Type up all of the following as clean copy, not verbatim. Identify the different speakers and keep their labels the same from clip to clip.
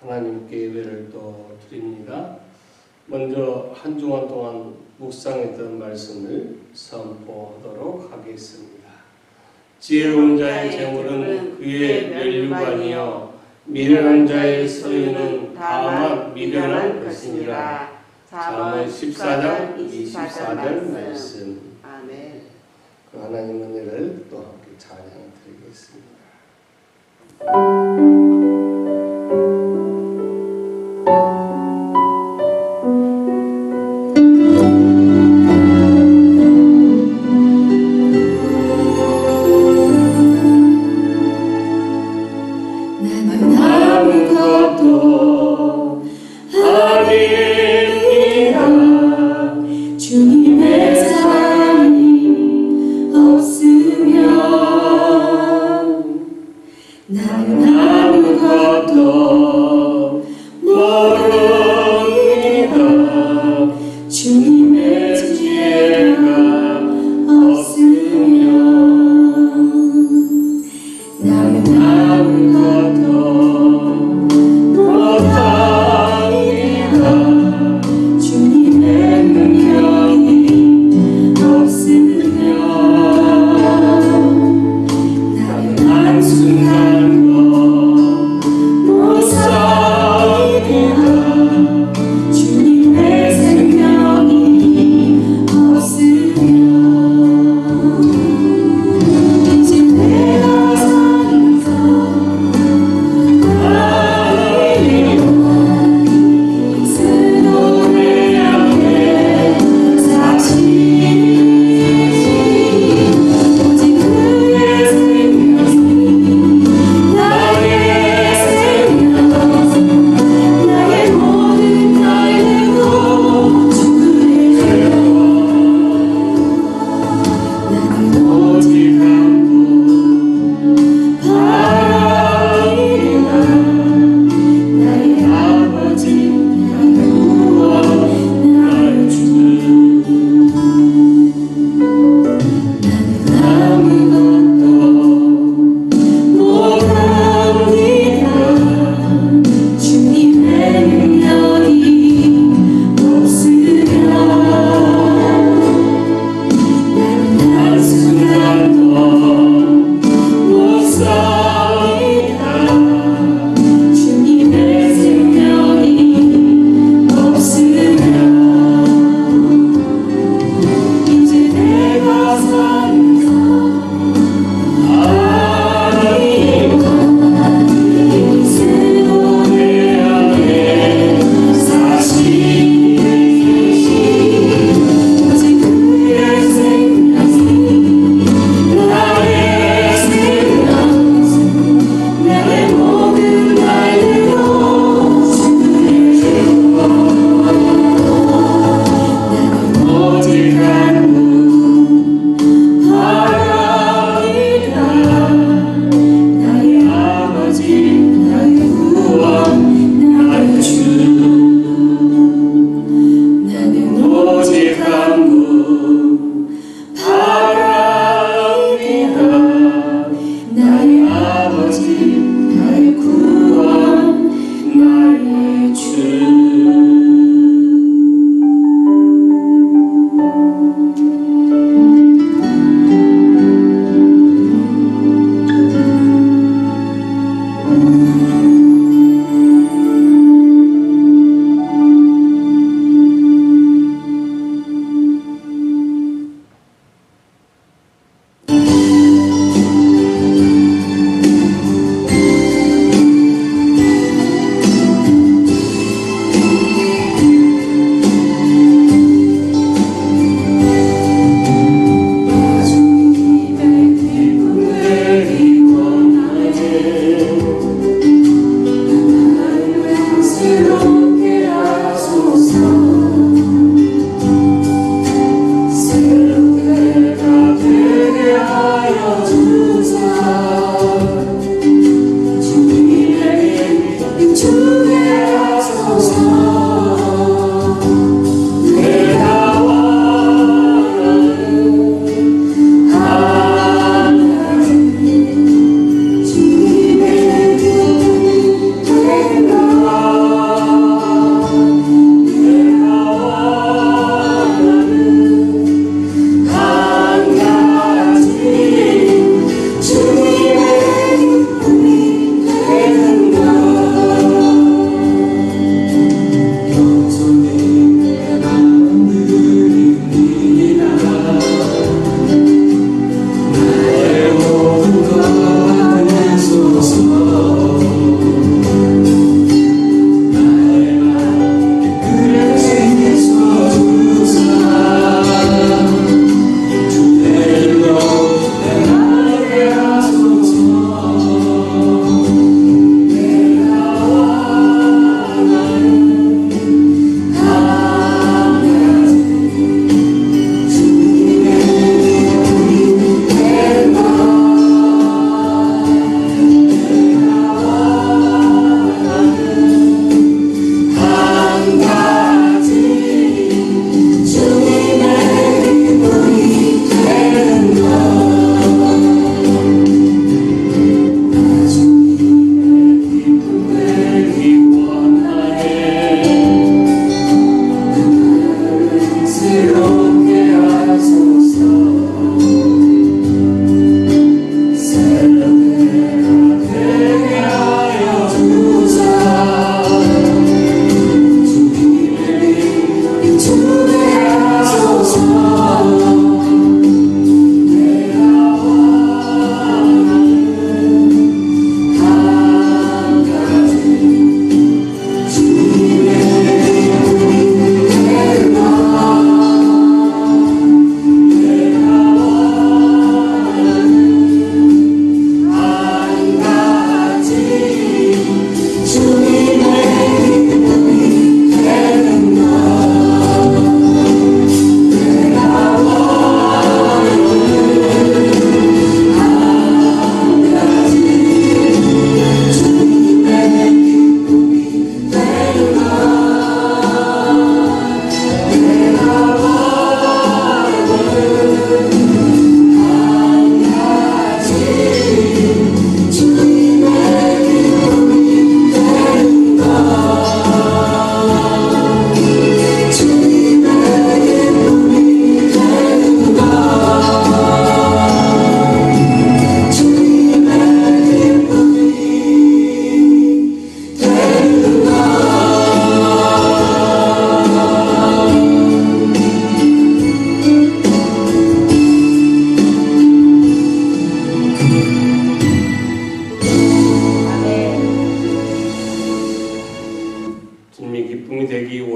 Speaker 1: 하나님께 예배를 또 드립니다. 먼저 한 주간 동안 묵상했던 말씀을 선포하도록 하겠습니다. 지혜로운 자의 재물은 그의 면류관이요 미련한 자의 소유는 다만 미련한 것이니라. 잠언 14장 24절 말씀.
Speaker 2: 아멘.
Speaker 1: 그 하나님 은혜를 또 함께 찬양드리겠습니다.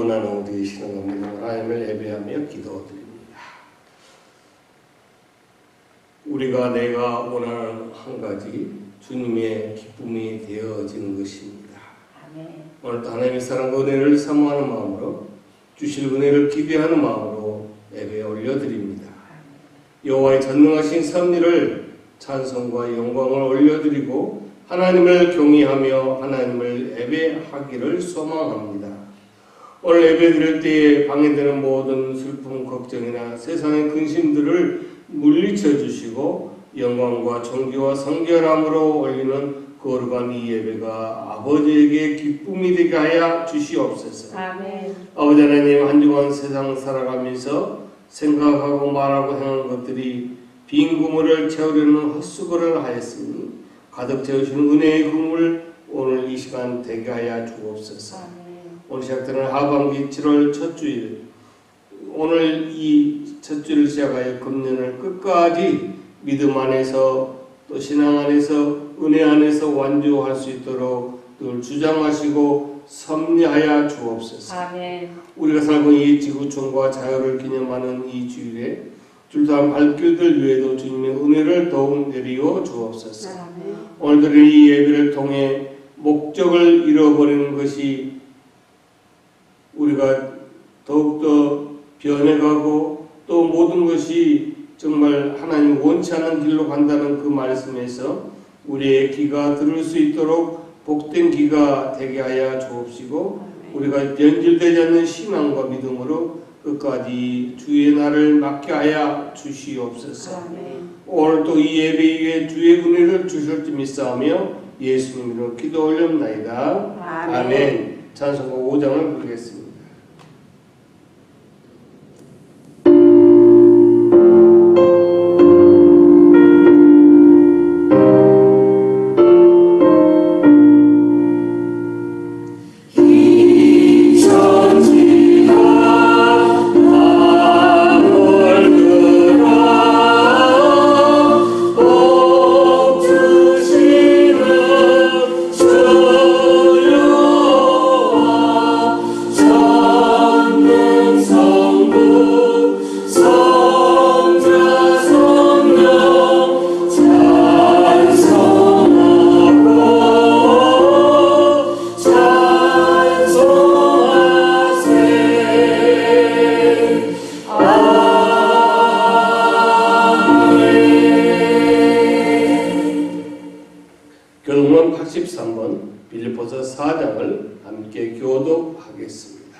Speaker 1: 원하는 우리 신앙 믿음으로 하나님을 예배하며 기도드립니다. 우리가 내가 원하는 한 가지 주님의 기쁨이 되어지는 것입니다. 아멘. 오늘도 하나님의 사랑과 은혜를 사모하는 마음으로 주실 은혜를 기대하는 마음으로 예배에 올려드립니다. 여호와의 전능하신 섭리를 찬송과 영광을 올려드리고 하나님을 경외하며 하나님을 예배하기를 소망합니다. 오늘 예배드릴 때에 방해되는 모든 슬픔, 걱정이나 세상의 근심들을 물리쳐 주시고 영광과 존귀와 성결함으로 올리는 거룩한 이 예배가 아버지에게 기쁨이 되게 하여 주시옵소서. 아멘. 아버지 하나님, 한 주간 세상 살아가면서 생각하고 말하고 행한 것들이 빈 구멍을 채우려는 헛수고를 하였으니 가득 채우시는 은혜의 그물 오늘 이 시간 되게 하여 주옵소서. 아멘. 오늘 시작되는 하반기 7월 첫 주일, 오늘 이 첫 주를 시작하여 금년을 끝까지 믿음 안에서 또 신앙 안에서 은혜 안에서 완주할 수 있도록 늘 주장하시고 섭리하여 주옵소서. 아멘. 우리가 살고 있는 이 지구촌과 자유를 기념하는 이 주일에 줄다한 발길들 위에도 주님의 은혜를 더욱 내리어 주옵소서. 아멘. 오늘도 이 예배를 통해 목적을 잃어버리는 것이 우리가 더욱더 변해가고 또 모든 것이 정말 하나님 원치 않는 길로 간다는 그 말씀에서 우리의 귀가 들을 수 있도록 복된 귀가 되게 하여 주옵시고 우리가 변질되지 않는 신앙과 믿음으로 끝까지 주의 날을 맡게 하여 주시옵소서. 오늘 또 이 예배 위에 주의 은혜를 주실 줄 믿사오며 예수님으로 기도 올렸나이다. 아멘. 찬송가 5장을 부르겠습니다. 교동문 83번 빌립보서 4장을 함께 교독하겠습니다.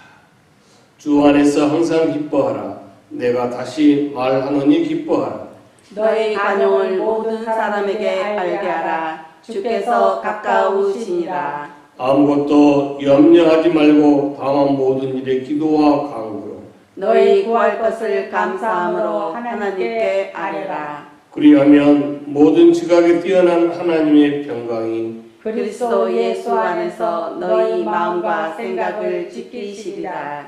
Speaker 1: 주 안에서 항상 기뻐하라. 내가 다시 말하노니 기뻐하라.
Speaker 2: 너희 간용을 모든 사람에게 알게 하라. 주께서 가까우시니라.
Speaker 1: 아무것도 염려하지 말고 다만 모든 일에 기도와 간구로
Speaker 2: 너희 구할 것을 감사함으로 하나님께 아뢰라.
Speaker 1: 그리하면 모든 지각에 뛰어난 하나님의 평강이
Speaker 2: 그리스도 예수 안에서 너희 마음과 생각을 지키시리라.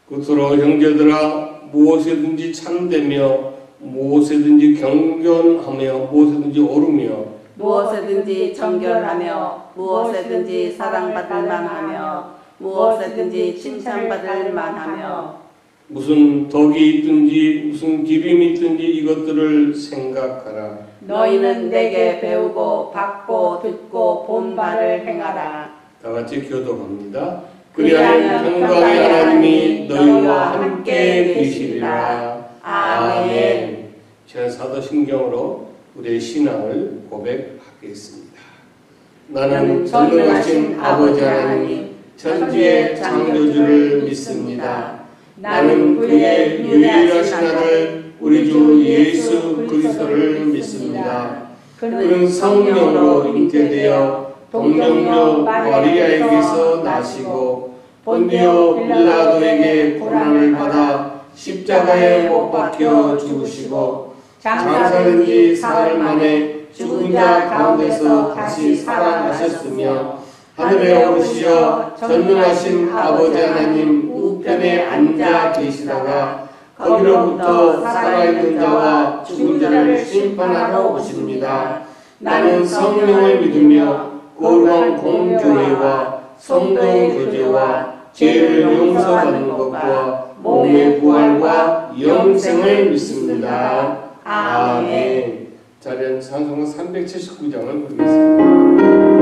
Speaker 1: 끝으로 형제들아, 무엇이든지 참되며 무엇이든지 경건하며 무엇이든지 옳으며
Speaker 2: 무엇이든지 정결하며 무엇이든지 사랑받을 만하며 무엇이든지 칭찬받을 만하며
Speaker 1: 무슨 덕이 있든지 무슨 기림이 있든지 이것들을 생각하라.
Speaker 2: 너희는 내게 배우고 받고 듣고 본 바를 행하라.
Speaker 1: 다 같이 교독합니다. 그리하면 평강의 하나님이 너희와 함께 계시리라. 아멘. 지난 사도신경으로 우리의 신앙을 고백하겠습니다. 나는 전능하신 아버지 하나님 천지의 창조주를 믿습니다. 나는 그의 유일하신 아들 우리 주 예수 그리스도를 믿습니다. 그는 성령으로 잉태되어 동정녀 마리아에게서 나시고 본디오 빌라도에게 고난을 받아 십자가에 못 박혀 죽으시고 장사된 지 사흘 만에 죽은 자 가운데서 다시 살아나셨으며 하늘에 오르시어 전능하신 아버지 하나님 우편에 앉아 계시다가 거기로부터 살아있는 자와 죽은 자를 심판하러 오십니다. 나는 성령을 믿으며 거룩한 공교회와 성도의 교제와 죄를 용서받는 것과 몸의 부활과 영생을 믿습니다. 아멘. 자리한 찬송가 379장을 부르겠습니다.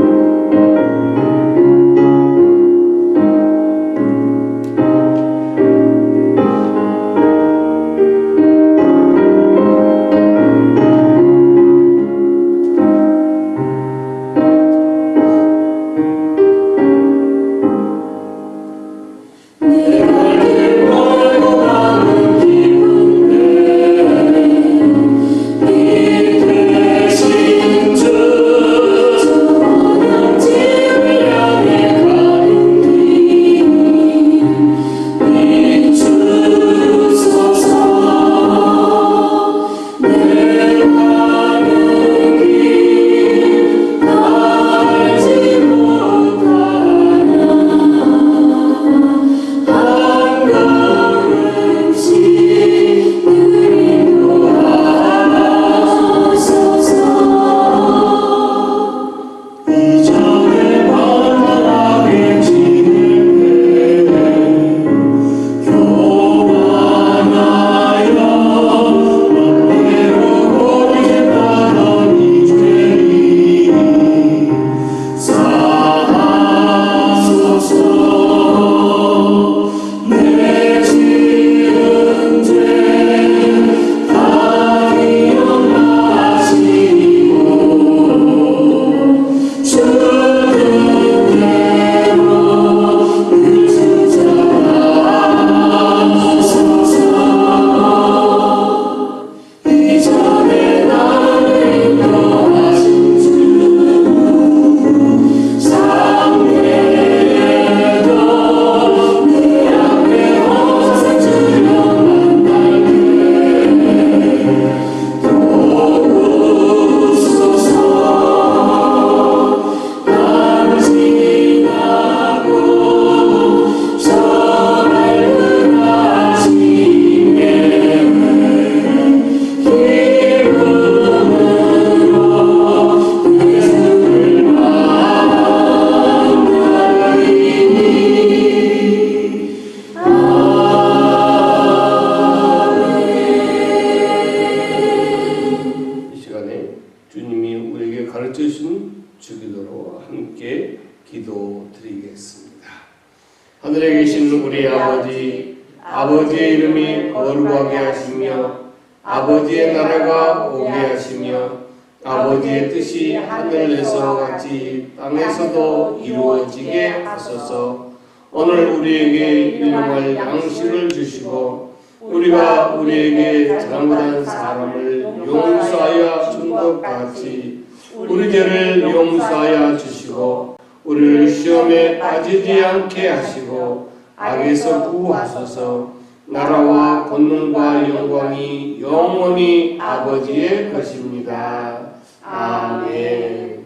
Speaker 1: 하늘에 계신 우리 아버지의 이름이 거룩하게 하시며 아버지의 나라가 오게 하시며 아버지의 뜻이 하늘에서 같이 땅에서도 이루어지게 하소서. 오늘 우리에게 일용할 양식을 주시고 우리가 우리에게 잘못한 사람을 용서하여 준 것 같이 우리 죄를 용서하여 주시고 우리를 시험에 빠지지 않게 하시고 악에서 구하소서. 나라와 권능과 영광이 영원히 아버지의 것입니다. 아멘.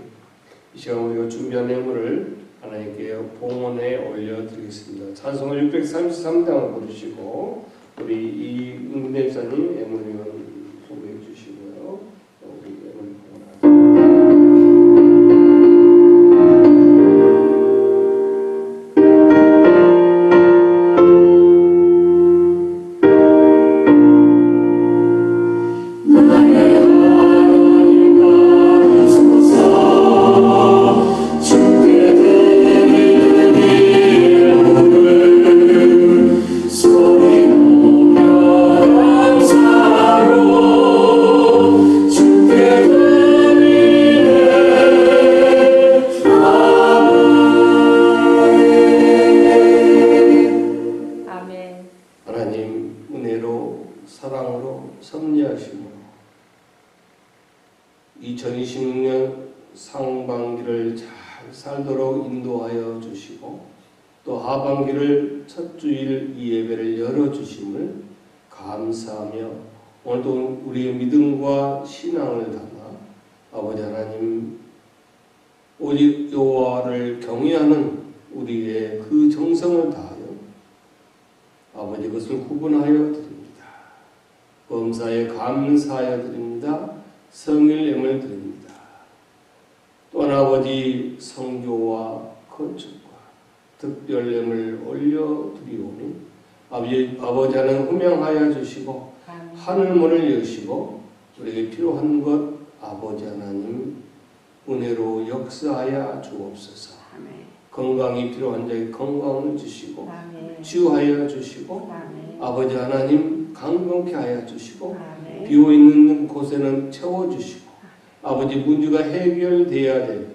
Speaker 1: 이 시간 우리가 준비한 예물을 하나님께 봉헌에 올려드리겠습니다. 찬송을 633장을 부르시고 우리 이은근 목사님 예물위원 소개해 주시고요. 우리 예물 봉헌하겠습니다. 사랑으로 섭리하시고 2026년 상반기를 잘 살도록 인도하여 주시고 또 하반기를 첫 주일 이 예배를 열어주심을 감사하며 오늘도 우리의 믿음과 신앙을 담아 아버지 하나님 오직 여호와를 경외하는 우리의 그 정성을 다하여 아버지 그것을 구분하여 드립니다. 범사에 감사하여 드립니다. 성일 예물 드립니다. 또한 아버지 성교와 건축과 특별렘을 올려드리오니 아버지 하나님 훈명하여 주시고 하늘문을 여시고 우리에게 필요한 것 아버지 하나님 은혜로 역사하여 주옵소서. 건강이 필요한 자에게 건강을 주시고 치유하여 주시고 아버지 하나님 강건케 하여 주시고 비어있는 곳에는 채워주시고 아버지 문제가 해결돼야 될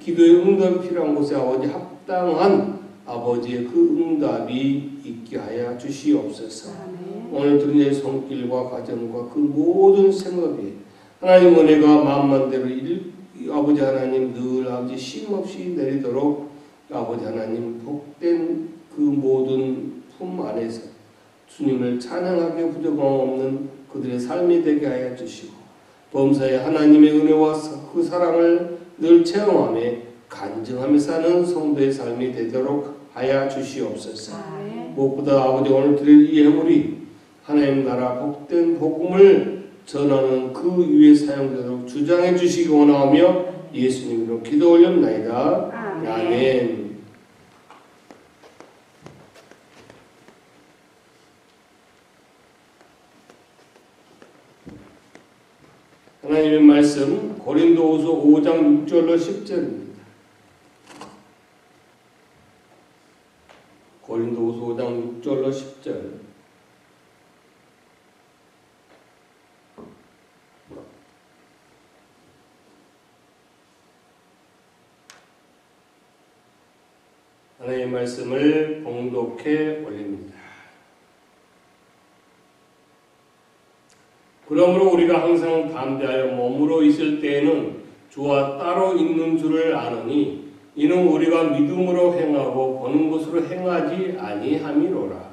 Speaker 1: 기도의 응답이 필요한 곳에 아버지 합당한 아버지의 그 응답이 있게 하여 주시옵소서. 오늘 들은 손길과 가정과 그 모든 생업이 하나님 은혜가 마음만대로 아버지 하나님 늘 아버지 쉼없이 내리도록 아버지 하나님 복된 그 모든 품 안에서 주님을 찬양하게 부족함 없는 그들의 삶이 되게 하여 주시고 범사에 하나님의 은혜와 그 사랑을 늘 체험하며 간증하며 사는 성도의 삶이 되도록 하여 주시옵소서. 무엇보다 아버지 오늘 드릴 이 예물이 하나님 나라 복된 복음을 전하는 그 위에 사용되도록 주장해 주시기 원하며 예수님으로 기도 올렸나이다. 아멘. 하나님의 말씀 고린도후서 5장 6절로 10절입니다. 고린도후서 5장 6절로 10절. 하나님의 말씀을 봉독해 올립니다. 그러므로 우리가 항상 담대하여 몸으로 있을 때에는 주와 따로 있는 줄을 아느니 이는 우리가 믿음으로 행하고 보는 것으로 행하지 아니함이로라.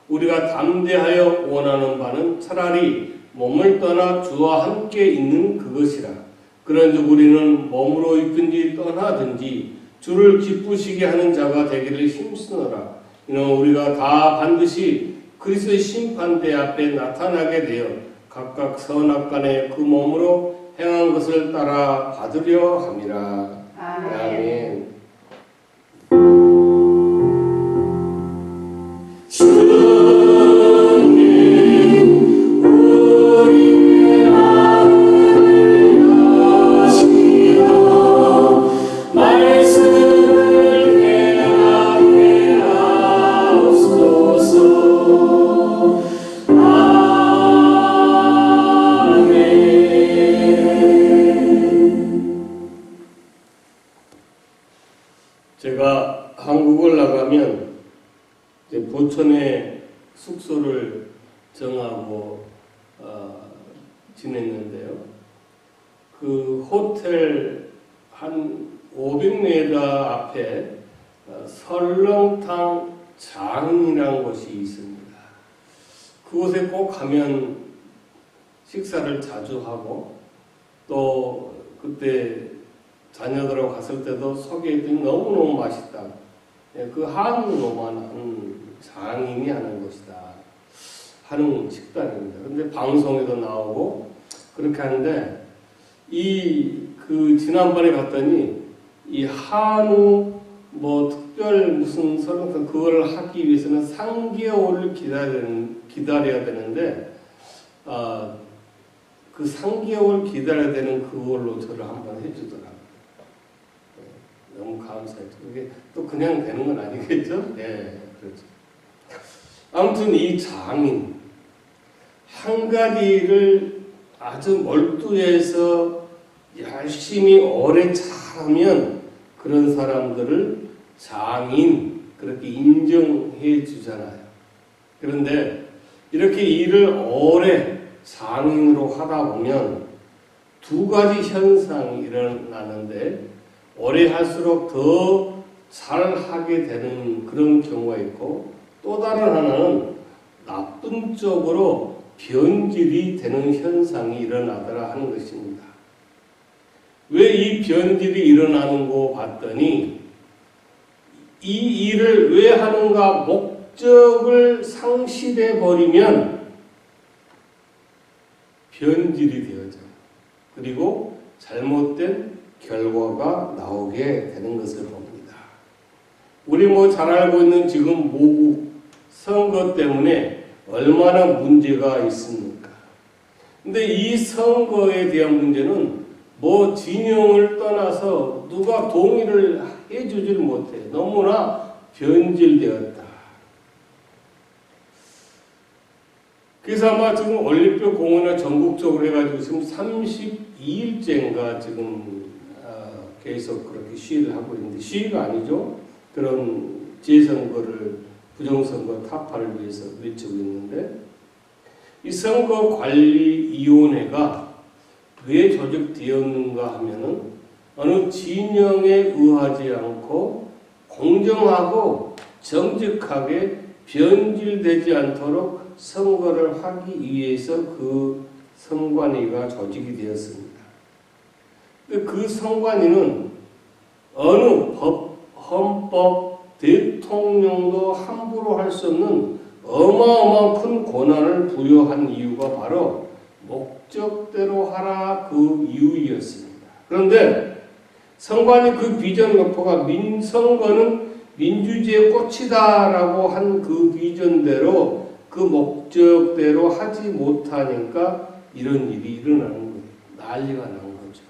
Speaker 1: 우리가 담대하여 원하는 바는 차라리 몸을 떠나 주와 함께 있는 그것이라. 그런즉 우리는 몸으로 있든지 떠나든지 주를 기쁘시게 하는 자가 되기를 힘쓰노라. 이는 우리가 다 반드시 그리스도의 심판대 앞에 나타나게 되어 각각 선악간에 그 몸으로 행한 것을 따라 받으려 함이라. 아멘. 제가 한국을 나가면 이제 부천에 숙소를 정하고 지냈는데요. 그 호텔 한 500m 앞에 설렁탕 장이라는 곳이 있습니다. 그곳에 꼭 가면 식사를 자주 하고 또 그때 자녀들하고 갔을 때도 소개했더니 너무너무 맛있다. 그 한우로만 한 장인이 하는 것이다 하는 식당입니다. 근데 방송에도 나오고 그렇게 하는데 지난번에 갔더니 이 한우 뭐 특별 무슨 설렁탕 그걸 하기 위해서는 3개월을 기다려야 되는데 그 3개월 기다려야 되는 그걸로 저를 한번 해주더라고요. 너무 감사했죠. 그게 또 그냥 되는 건 아니겠죠? 네, 그렇죠. 아무튼 이 장인 한 가지를 아주 몰두해서 열심히 오래 잘하면 그런 사람들을 장인 그렇게 인정해 주잖아요. 그런데 이렇게 일을 오래 장인으로 하다 보면 두 가지 현상이 일어나는데 오래 할수록 더 잘하게 되는 그런 경우가 있고 또 다른 하나는 나쁜 쪽으로 변질이 되는 현상이 일어나더라 하는 것입니다. 왜 이 변질이 일어나는 거 봤더니 이 일을 왜 하는가 목적을 상실해 버리면 변질이 되어져. 그리고 잘못된 결과가 나오게 되는 것을 봅니다. 우리 잘 알고 있는 지금 모국 선거 때문에 얼마나 문제가 있습니까? 근데 이 선거에 대한 문제는 진영을 떠나서 누가 동의를 해주질 못해. 너무나 변질되었다. 그래서 아마 지금 올림픽 공원을 전국적으로 해가지고 지금 32일째인가 지금 계속 그렇게 시위를 하고 있는데, 시위가 아니죠. 그런 재선거를, 부정선거 타파를 위해서 외치고 있는데, 이 선거관리위원회가 왜 조직되었는가 하면은 어느 진영에 의하지 않고 공정하고 정직하게 변질되지 않도록 선거를 하기 위해서 그 선관위가 조직이 되었습니다. 그 선관위는 어느 헌법, 대통령도 함부로 할 수 없는 어마어마한 큰 권한을 부여한 이유가 바로 목적대로 하라 그 이유였습니다. 그런데 선관위 그 비전 목표가 선거는 민주주의의 꽃이다라고 한 그 비전대로 그 목적대로 하지 못하니까 이런 일이 일어나는 거예요. 난리가 난 거죠.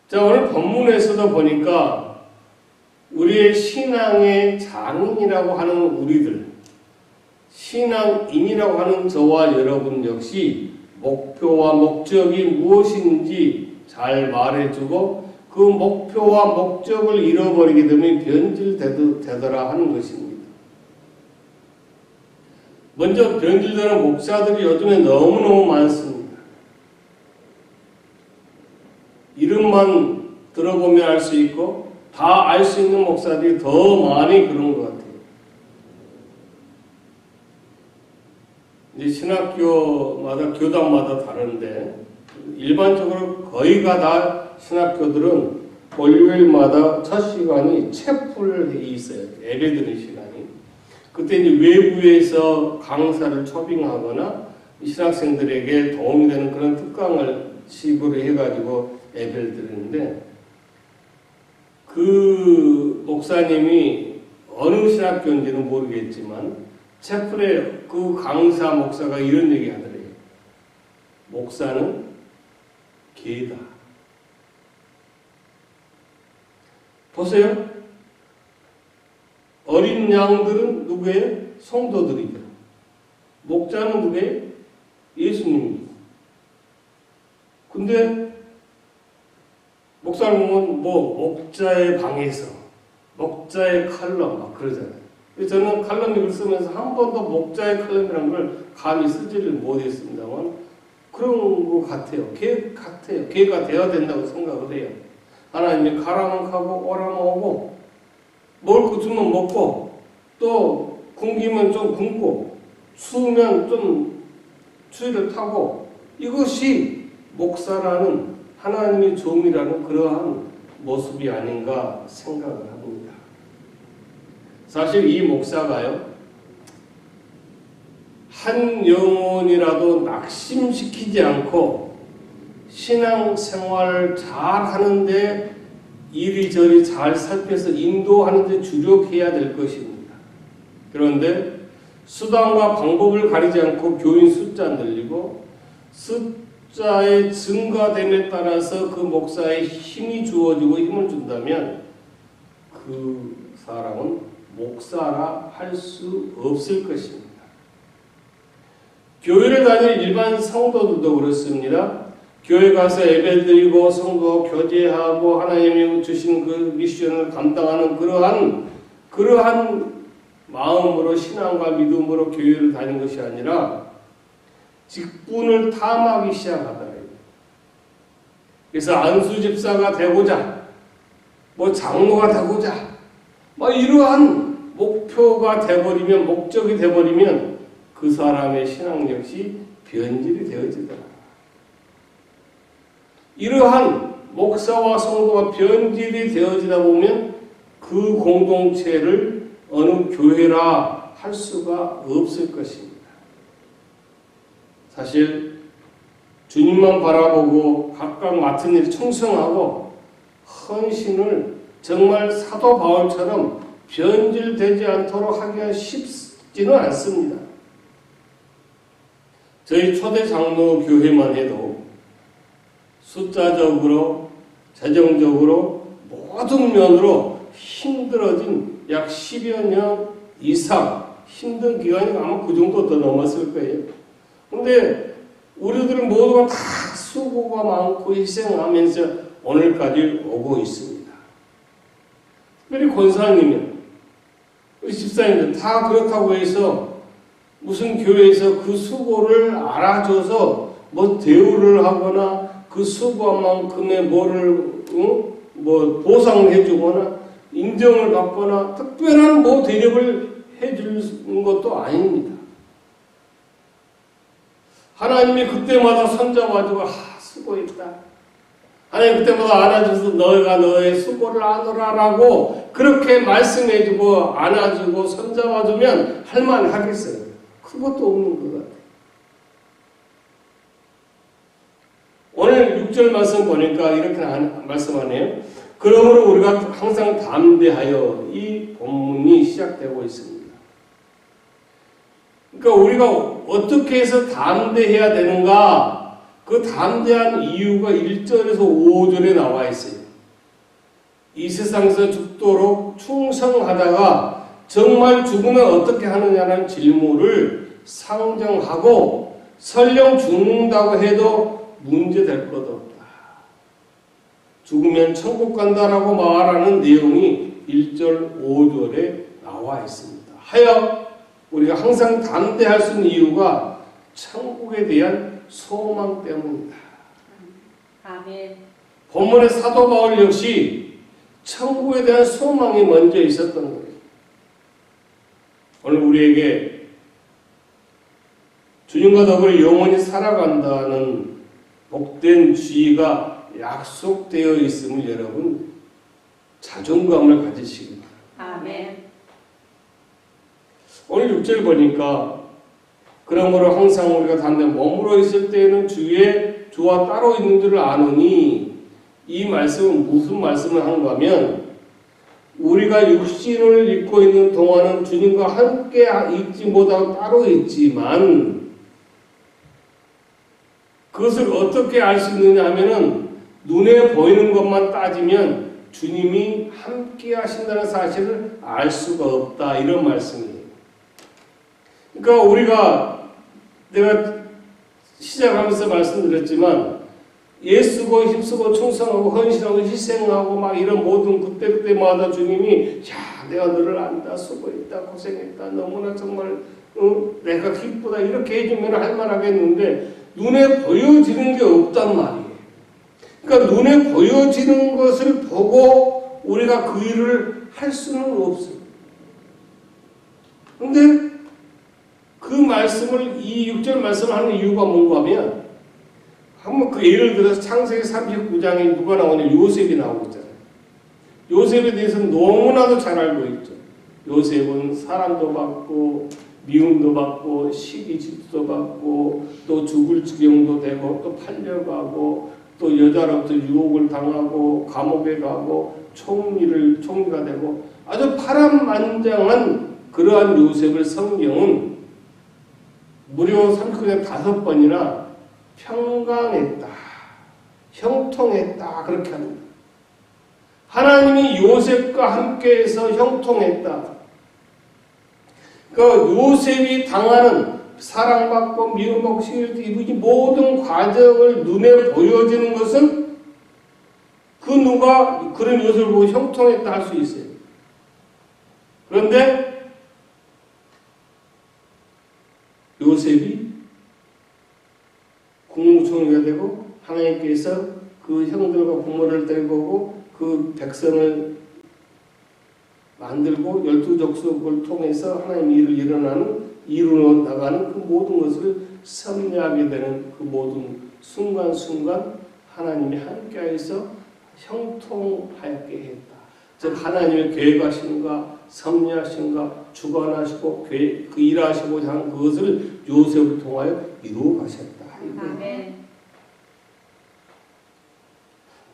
Speaker 1: 자, 오늘 본문에서도 보니까 우리의 신앙의 장인이라고 하는 우리들, 신앙인이라고 하는 저와 여러분 역시 목표와 목적이 무엇인지 잘 말해주고 그 목표와 목적을 잃어버리게 되면 변질되더라 하는 것입니다. 먼저 변질되는 목사들이 요즘에 너무너무 많습니다. 이름만 들어보면 알 수 있고 다 알 수 있는 목사들이 더 많이 그런 것 같아요. 이제 신학교마다 교단마다 다른데 일반적으로 거의가 다 신학교들은 월요일마다 첫 시간이 채플이 있어요. 예배드리는 시간이. 그때 이제 외부에서 강사를 초빙하거나 신학생들에게 도움이 되는 그런 특강을 식으로 해가지고 예배를 드리는데, 그 목사님이 어느 신학교인지는 모르겠지만 채플에 그 강사 목사가 이런 얘기 하더래요. 목사는 개다. 보세요. 어린 양들은 누구예요? 성도들이죠. 목자는 누구예요? 예수님이죠. 근데 목사님은 목자의 방에서 목자의 칼럼 막 그러잖아요. 저는 칼럼을 쓰면서 한 번도 목자의 칼럼이라는 걸 감히 쓰지를 못했습니다만 그런 것 같아요. 개 같아요. 개가 되어야 된다고 생각을 해요. 하나님이 가라면 가고 오라면 오고 먹을 거 주면 먹고 또 굶기면 좀 굶고 추우면 좀 추위를 타고, 이것이 목사라는 하나님의 종이라는 그러한 모습이 아닌가 생각을 합니다. 사실 이 목사가요, 한 영혼이라도 낙심시키지 않고 신앙생활을 잘 하는데 이리저리 잘 살펴서 인도하는데 주력해야 될 것입니다. 그런데 수단과 방법을 가리지 않고 교인 숫자 늘리고 숫자의 증가됨에 따라서 그 목사의 힘이 주어지고 힘을 준다면 그 사람은 목사라 할 수 없을 것입니다. 교회를 다니는 일반 성도들도 그렇습니다. 교회 가서 예배드리고 성도 교제하고 하나님이 주신 그 미션을 감당하는 그러한 마음으로 신앙과 믿음으로 교회를 다니는 것이 아니라 직분을 탐하기 시작하더래요. 그래서 안수 집사가 되고자, 장로가 되고자, 이러한 목표가 되버리면, 목적이 되버리면 그 사람의 신앙 역시 변질이 되어지더라. 이러한 목사와 성도가 변질이 되어지다 보면 그 공동체를 어느 교회라 할 수가 없을 것입니다. 사실 주님만 바라보고 각각 맡은 일 충성하고 헌신을 정말 사도 바울처럼 변질되지 않도록 하기가 쉽지는 않습니다. 저희 초대 장로 교회만 해도 숫자적으로, 재정적으로 모든 면으로 힘들어진 약 10여 년 이상 힘든 기간이 아마 그 정도 더 넘었을 거예요. 근데 우리들은 모두가 다 수고가 많고 희생하면서 오늘까지 오고 있습니다. 특별히 권사님은 우리 집사님들 다 그렇다고 해서 무슨 교회에서 그 수고를 알아줘서 뭐 대우를 하거나 그 수고한 만큼의 뭐를 뭐 보상해 주거나 인정을 받거나 특별한 뭐 대접을 해주는 것도 아닙니다. 하나님이 그때마다 손잡아주고 수고했다. 하나님 그때마다 안아줘서 너희가 너의 수고를 하노라라고 그렇게 말씀해주고 안아주고 손잡아주면 할만하겠어요. 그것도 없는 것 같아요. 오늘 6절 말씀 보니까 이렇게 말씀하네요. 그러므로 우리가 항상 담대하여 이 본문이 시작되고 있습니다. 그러니까 우리가 어떻게 해서 담대해야 되는가? 그 담대한 이유가 1절에서 5절에 나와 있어요. 이 세상에서 죽도록 충성하다가 정말 죽으면 어떻게 하느냐는 질문을 상정하고 설령 죽는다고 해도 문제될 것 없다. 죽으면 천국 간다라고 말하는 내용이 1절, 5절에 나와 있습니다. 하여 우리가 항상 담대할 수 있는 이유가 천국에 대한 소망 때문이다.
Speaker 2: 아멘.
Speaker 1: 본문의 사도 바울 역시 천국에 대한 소망이 먼저 있었던 거예요. 오늘 우리에게 주님과 더불어 영원히 살아간다는 복된 지위가 약속되어 있음을 여러분 자존감을 가지시기 바랍니다.
Speaker 2: 아멘.
Speaker 1: 오늘 6절 보니까 그러므로 항상 우리가 담대 머물러 있을 때에는 주와 따로 있는 줄을 아노니 이 말씀은 무슨 말씀을 하는가 하면 우리가 육신을 입고 있는 동안은 주님과 함께 있지 못하고 따로 있지만 그것을 어떻게 알 수 있느냐 하면은 눈에 보이는 것만 따지면 주님이 함께 하신다는 사실을 알 수가 없다 이런 말씀이에요. 그러니까 내가 시작하면서 말씀드렸지만 예수고 힘쓰고 충성하고 헌신하고 희생하고 막 이런 모든 그때마다 주님이 야 내가 너를 안다 수고했다 고생했다 너무나 정말 내가 기쁘다 이렇게 해주면 할만하겠는데 눈에 보여지는 게 없단 말이에요. 그러니까 눈에 보여지는 것을 보고 우리가 그 일을 할 수는 없어요. 그런데 그 말씀을 이 6절 말씀을 하는 이유가 뭔가 하면 한번 그 예를 들어서 창세기 39장에 누가 나오냐 요셉이 나오고 있잖아요. 요셉에 대해서는 너무나도 잘 알고 있죠. 요셉은 사랑도 받고 미움도 받고 시기질투도 받고 또 죽을 지경도 되고 또 팔려가고 또 여자로부터 유혹을 당하고 감옥에 가고 총리가 되고 아주 파란만장한 그러한 요셉을 성경은 무려 39년 5번이나 평강했다, 형통했다 그렇게 합니다. 하나님이 요셉과 함께해서 형통했다. 그 요셉이 당하는 사랑받고 미움받고 시기를 모든 과정을 눈에 보여지는 것은 그 누가 그런 요셉을 보고 형통했다 할 수 있어요. 그런데 요셉이 국무총리가 되고 하나님께서 그 형들과 부모를 데리고 오고 그 백성을 만들고 12족속을 통해서 하나님의 일을 이루어 나가는 그 모든 것을 섭리하게 되는 그 모든 순간순간 하나님이 함께하여서 형통하게 했다. 즉 하나님의 계획하신가 섭리하신가 주관하시고 그 일하시고자 하는 그것을 요셉을 통하여 이루어 가셨다.
Speaker 2: 아멘.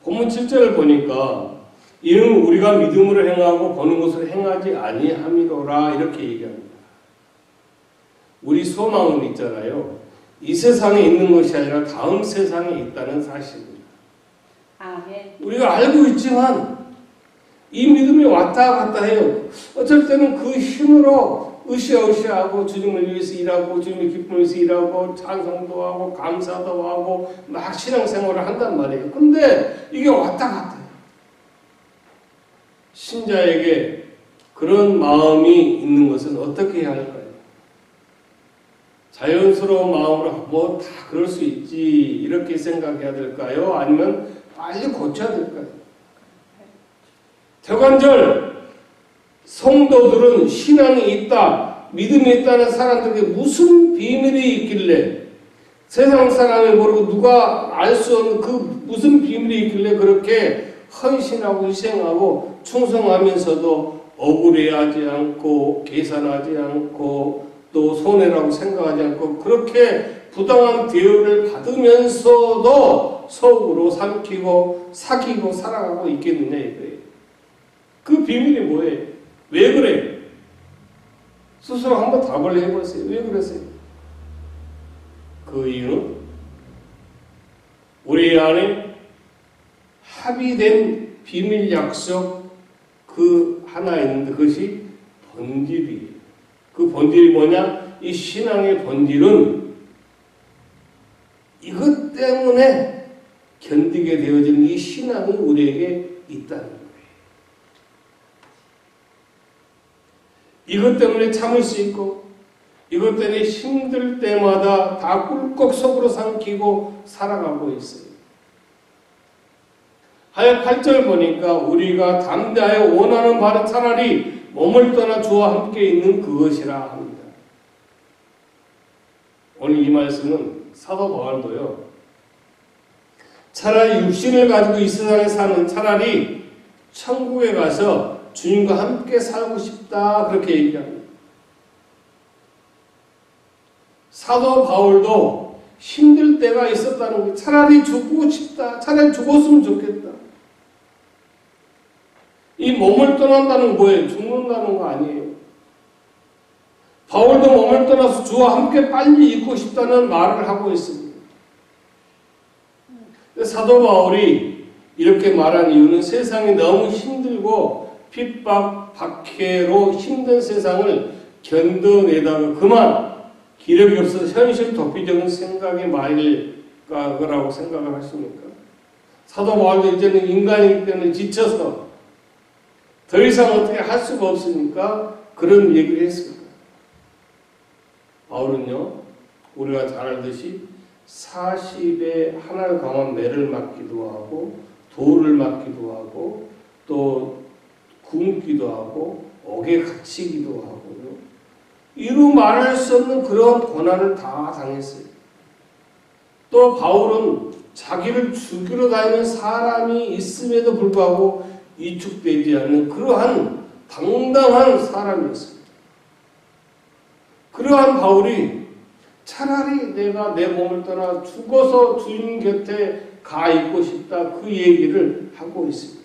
Speaker 1: 본문 7절을 보니까 이는 우리가 믿음으로 행하고 보는 것을 행하지 아니함이로라 이렇게 얘기합니다. 우리 소망은 있잖아요. 이 세상에 있는 것이 아니라 다음 세상에 있다는 사실입니다.
Speaker 2: 아멘.
Speaker 1: 우리가 알고 있지만 이 믿음이 왔다 갔다 해요. 어쩔 때는 그 힘으로 으쌰으쌰하고 주님을 위해서 일하고 주님의 기쁨을 위해서 일하고 찬송도 하고 감사도 하고 막 신앙생활을 한단 말이에요. 근데 이게 왔다 갔다 해요. 신자에게 그런 마음이 있는 것은 어떻게 해야 할까요? 자연스러운 마음으로 뭐 다 그럴 수 있지 이렇게 생각해야 될까요? 아니면 빨리 고쳐야 될까요? 대관절 성도들은 신앙이 있다, 믿음이 있다는 사람들에게 무슨 비밀이 있길래 세상 사람이 모르고 누가 알 수 없는 그 무슨 비밀이 있길래 그렇게 헌신하고 희생하고 충성하면서도 억울해하지 않고 계산하지 않고 또 손해라고 생각하지 않고 그렇게 부당한 대우를 받으면서도 속으로 삼키고 사귀고 살아가고 있겠느냐 이거예요. 그 비밀이 뭐예요? 왜 그래요? 스스로 한번 답을 해보세요. 왜 그러세요? 그 이유는 우리 안에 합의된 비밀 약속 그 하나 있는데 그것이 본질이에요. 그 본질이 뭐냐? 이 신앙의 본질은 이것 때문에 견디게 되어지는 이 신앙이 우리에게 있다는 거예요. 이것 때문에 참을 수 있고 이것 때문에 힘들 때마다 다 꿀꺽 속으로 삼키고 살아가고 있어요. 하여 8절 보니까 우리가 담대하여 원하는 바는 차라리 몸을 떠나 주와 함께 있는 그것이라 합니다. 오늘 이 말씀은 사도 바울도요. 차라리 육신을 가지고 이 세상에 사는 차라리 천국에 가서 주님과 함께 살고 싶다 그렇게 얘기합니다. 사도 바울도 힘들 때가 있었다는 거예요. 차라리 죽고 싶다. 차라리 죽었으면 좋겠다. 이 몸을 떠난다는 거예요. 죽는다는 거 아니에요. 바울도 몸을 떠나서 주와 함께 빨리 있고 싶다는 말을 하고 있습니다. 사도 바울이 이렇게 말한 이유는 세상이 너무 힘들고 핍박, 박해로 힘든 세상을 견뎌내다가 그만 기력이 없어서 현실 도피적인 생각의 말일까라고 생각을 하십니까? 사도 바울도 이제는 인간이기 때문에 지쳐서 더 이상 어떻게 할 수가 없으니까 그런 얘기를 했습니다. 바울은요, 우리가 잘 알듯이 40에 하나를 강한 매를 맞기도 하고 돌을 맞기도 하고 또 굶기도 하고 옥에 갇히기도 하고요. 이루 말할 수 없는 그런 고난을 다 당했어요. 또 바울은 자기를 죽이러 다니는 사람이 있음에도 불구하고 위축되지 않는 그러한 당당한 사람이었습니다. 그러한 바울이 차라리 내가 내 몸을 떠나 죽어서 주님 곁에 가 있고 싶다 그 얘기를 하고 있습니다.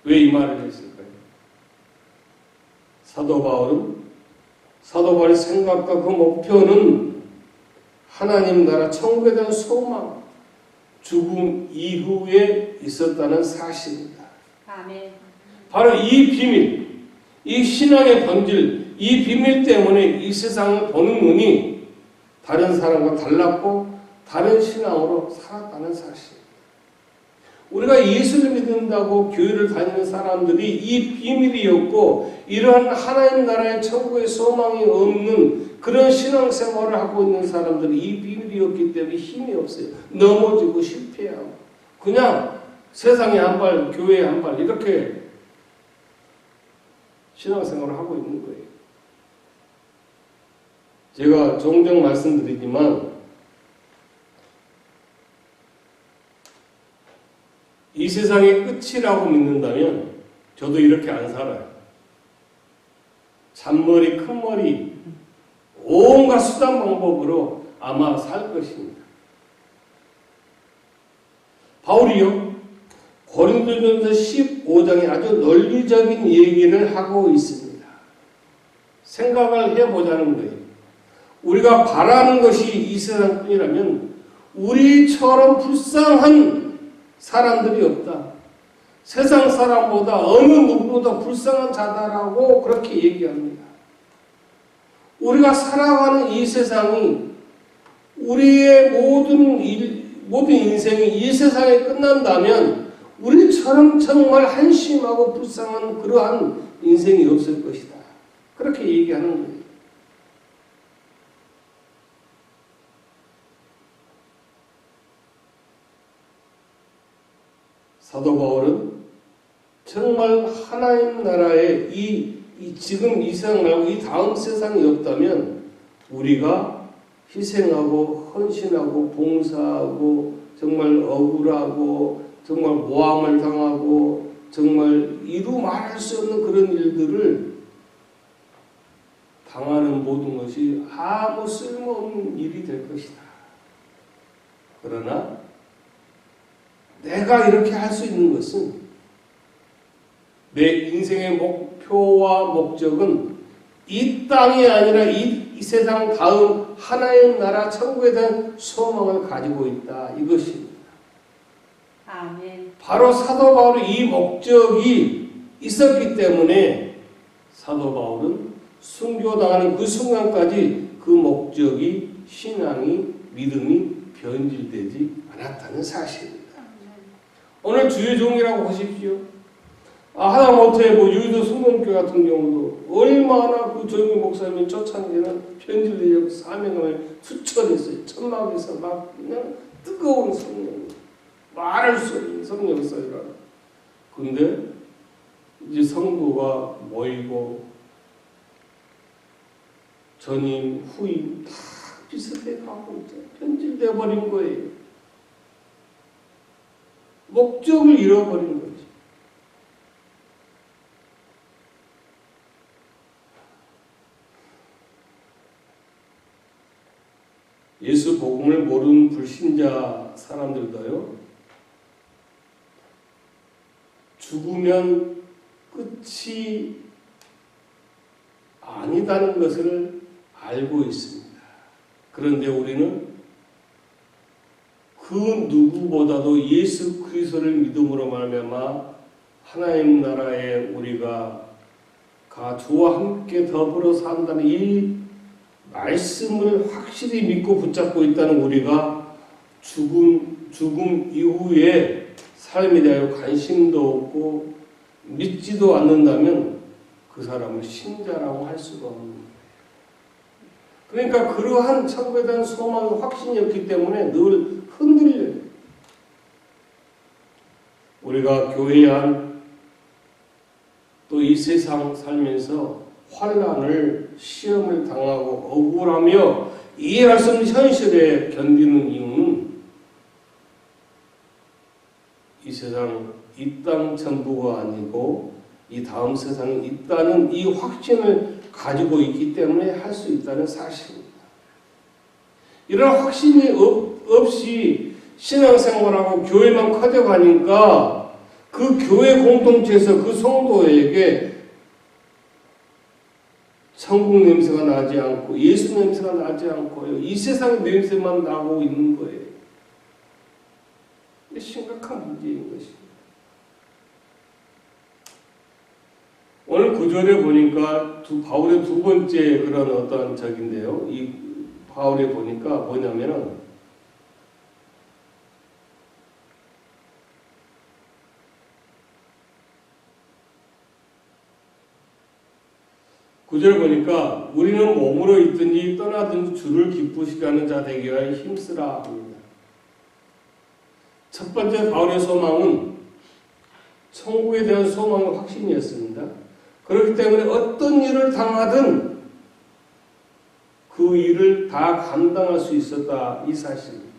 Speaker 1: 왜 이 말을 했을까요? 사도 바울의 생각과 그 목표는 하나님 나라 천국에 대한 소망, 죽음 이후에 있었다는 사실입니다.
Speaker 2: 아멘.
Speaker 1: 바로 이 비밀, 이 신앙의 본질, 이 비밀 때문에 이 세상을 보는 눈이 다른 사람과 달랐고 다른 신앙으로 살았다는 사실. 우리가 예수를 믿는다고 교회를 다니는 사람들이 이 비밀이었고 이러한 하나님 나라의 천국의 소망이 없는 그런 신앙생활을 하고 있는 사람들이 이 비밀이었기 때문에 힘이 없어요. 넘어지고 실패하고 그냥 세상에 한 발, 교회에 한 발 이렇게 신앙생활을 하고 있는 거예요. 제가 종종 말씀드리지만 이 세상의 끝이라고 믿는다면 저도 이렇게 안 살아요. 잔머리, 큰머리 온갖 수단 방법으로 아마 살 것입니다. 바울이요. 고린도전서 15장에 아주 논리적인 얘기를 하고 있습니다. 생각을 해보자는 거예요. 우리가 바라는 것이 이 세상뿐이라면 우리처럼 불쌍한 사람들이 없다. 세상 사람보다 어느 누구보다 불쌍한 자다라고 그렇게 얘기합니다. 우리가 살아가는 이 세상이 우리의 모든 인생이 이 세상에 끝난다면 우리처럼 정말 한심하고 불쌍한 그러한 인생이 없을 것이다. 그렇게 얘기하는 거예요. 사도 바울은 정말 하나님 나라에 지금 이 세상 말고 이 다음 세상이 없다면 우리가 희생하고 헌신하고 봉사하고 정말 억울하고 정말 모함을 당하고 정말 이루 말할 수 없는 그런 일들을 당하는 모든 것이 아무 쓸모없는 일이 될 것이다. 그러나 내가 이렇게 할 수 있는 것은 내 인생의 목표와 목적은 이 땅이 아니라 이 세상 다음 하나님 나라 천국에 대한 소망을 가지고 있다. 이것입니다.
Speaker 2: 아멘.
Speaker 1: 바로 사도 바울의 이 목적이 있었기 때문에 사도 바울은 순교당하는 그 순간까지 그 목적이 신앙이 믿음이 변질되지 않았다는 사실입니다. 오늘 주의 종이라고 하십시오. 하다못해 유도 순공교 같은 경우도 얼마나 그 조용히 목사님이 쫓아내는 편질되려고 사명을 투철했어요. 천막에서 막 그냥 뜨거운 성령, 말할 수 없는 성령 써이라. 근데 이제 성도가 모이고 전임, 후임 다 비슷해 가고 편질돼 버린 거예요. 목적을 잃어버린 거지. 예수 복음을 모르는 불신자 사람들도요, 죽으면 끝이 아니다는 것을 알고 있습니다. 그런데 우리는 그 누구보다도 예수 그리스도를 믿음으로 말미암아 하나님 나라에 우리가 주와 함께 더불어 산다는 이 말씀을 확실히 믿고 붙잡고 있다는 우리가 죽음 이후에 삶에 대하여 관심도 없고 믿지도 않는다면 그 사람을 신자라고 할 수가 없는 거예요. 그러니까 그러한 천국에 대한 소망이 확신이 없기 때문에 늘 흔들려요. 우리가 교회 안 또 이 세상 살면서 환난을 시험을 당하고 억울하며 이해할 수 없는 현실에 견디는 이유는 이 세상 이 땅 전부가 아니고 이 다음 세상이 있다는 이 확신을 가지고 있기 때문에 할 수 있다는 사실입니다. 이런 확신이 없이 신앙생활하고 교회만 커져가니까 그 교회 공동체에서 그 성도에게 천국 냄새가 나지 않고 예수 냄새가 나지 않고요. 이 세상 냄새만 나고 있는 거예요. 이게 심각한 문제인 것입니다. 오늘 구절에 보니까 바울의 두 번째 그런 어떤 적인데요. 이 바울에 보니까 뭐냐면은 구절 보니까 우리는 몸으로 있든지 떠나든지 주를 기쁘시게 하는 자 되기 위하여 힘쓰라 합니다. 첫 번째 바울의 소망은 천국에 대한 소망의 확신이었습니다. 그렇기 때문에 어떤 일을 당하든 그 일을 다 감당할 수 있었다 이 사실입니다.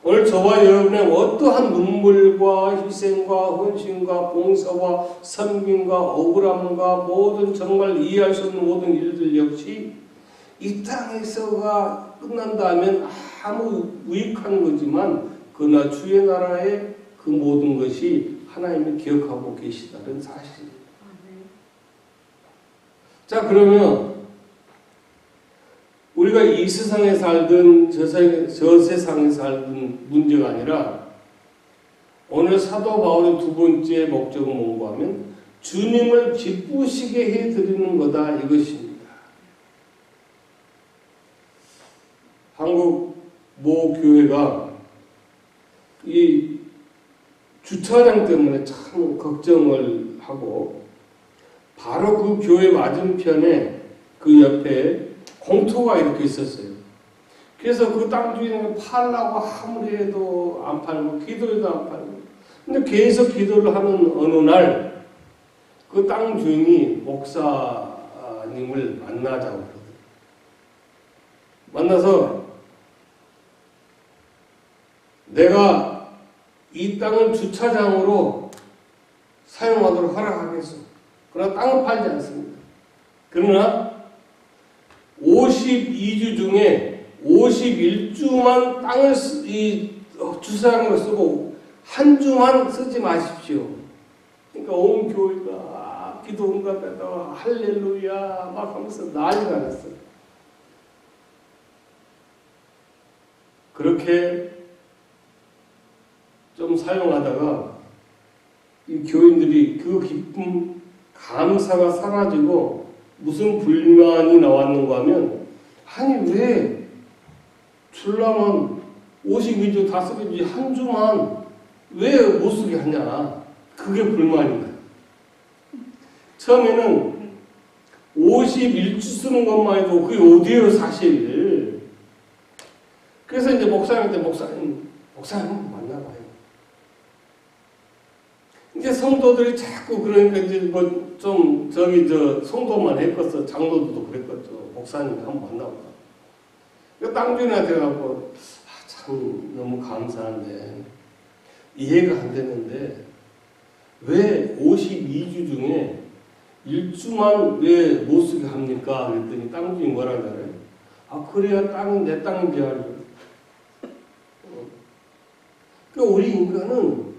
Speaker 1: 오늘 저와 여러분의 어떠한 눈물과 희생과 헌신과 봉사와 섬김과 억울함과 모든 정말 이해할 수 없는 모든 일들 역시 이 땅에서가 끝난다면 아무 유익한 거지만 그러나 주의 나라에 그 모든 것이 하나님이 기억하고 계시다는 사실입니다. 자, 그러면 우리가 이 세상에 살든 저 세상에 살든 문제가 아니라 오늘 사도 바울의 두 번째 목적은 뭔가 하면 주님을 기쁘시게 해드리는 거다, 이것입니다. 한국 모 교회가 이 주차장 때문에 참 걱정을 하고 바로 그 교회 맞은편에 그 옆에 공터가 이렇게 있었어요. 그래서 그 땅 주인은 팔라고 아무리 해도 안 팔고 기도해도 안 팔고, 근데 계속 기도를 하는 어느 날 그 땅 주인이 목사님을 만나자고 그러더라고요. 만나서 내가 이 땅을 주차장으로 사용하도록 허락하겠소. 그러나 땅은 팔지 않습니다. 그러나 52주 중에 51주만 땅을 이 주차장으로 쓰고 한 주만 쓰지 마십시오. 그러니까 온 교회가 기도 응답했다가 할렐루야 막 하면서 난리가 났어요. 그렇게 좀 사용하다가 이 교인들이 그 기쁨, 감사가 사라지고 무슨 불만이 나왔는가 하면, 아니 왜 출라면 52주 다 쓰겠지 한 주만 왜 못 쓰게 하냐, 그게 불만입니다. 처음에는 51주 쓰는 것만 해도 그게 어디예요 사실. 그래서 이제 목사님한테 목사님 한번 만나봐요. 이제 성도들이 자꾸 그러니까 이제 뭐 좀 저기 성도만 했겠어. 장로들도 그랬겠죠. 목사님 한번 만나보자. 땅 주인한테 가고 참 너무 감사한데 이해가 안 되는데 왜 52주 중에 1주만 왜 못 쓰게 합니까? 그랬더니 땅 주인 뭐라 그러잖아요. 아 그래야 땅은 내 땅인지 알죠. 그러니까 우리 인간은